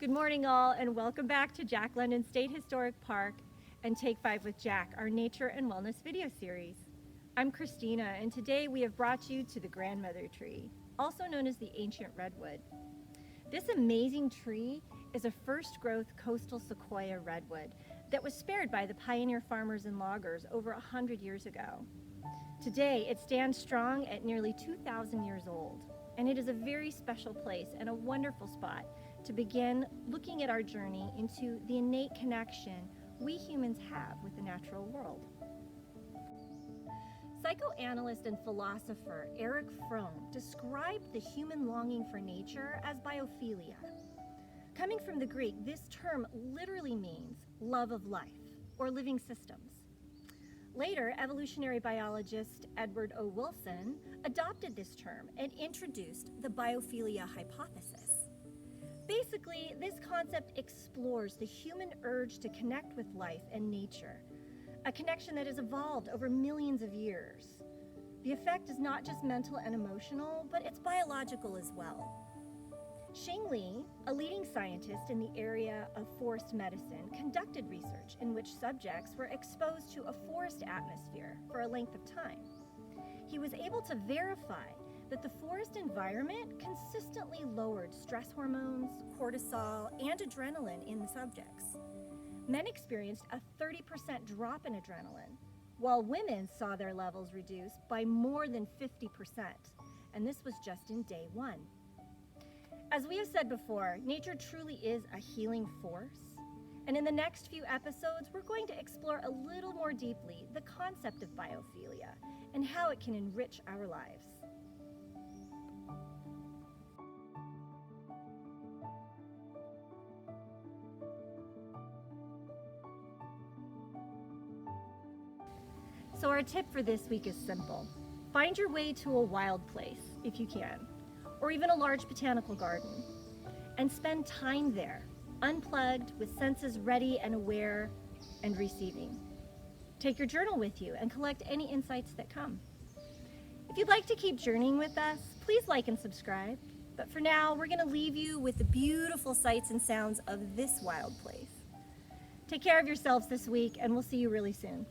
Good morning all, and welcome back to Jack London State Historic Park and Take 5 with Jack, our nature and wellness video series. I'm Christina, and today we have brought you to the grandmother tree, also known as the Ancient Redwood. This amazing tree is a first-growth coastal sequoia redwood that was spared by the pioneer farmers and loggers over 100 years ago. Today, it stands strong at nearly 2,000 years old, and it is a very special place and a wonderful spot to begin looking at our journey into the innate connection we humans have with the natural world. Psychoanalyst and philosopher Erich Fromm described the human longing for nature as biophilia. Coming from the Greek, this term literally means love of life or living systems. Later, evolutionary biologist Edward O. Wilson adopted this term and introduced the biophilia hypothesis. Basically, this concept explores the human urge to connect with life and nature, a connection that has evolved over millions of years. The effect is not just mental and emotional, but it's biological as well. Xing Li, a leading scientist in the area of forest medicine, conducted research in which subjects were exposed to a forest atmosphere for a length of time. He was able to verify that the forest environment consistently lowered stress hormones, cortisol, and adrenaline in the subjects. Men experienced a 30% drop in adrenaline, while women saw their levels reduced by more than 50%, and this was just in day one. As we have said before, nature truly is a healing force, and in the next few episodes, we're going to explore a little more deeply the concept of biophilia and how it can enrich our lives. So our tip for this week is simple. Find your way to a wild place, if you can, or even a large botanical garden, and spend time there, unplugged, with senses ready and aware and receiving. Take your journal with you and collect any insights that come. If you'd like to keep journeying with us, please like and subscribe. But for now, we're gonna leave you with the beautiful sights and sounds of this wild place. Take care of yourselves this week, and we'll see you really soon.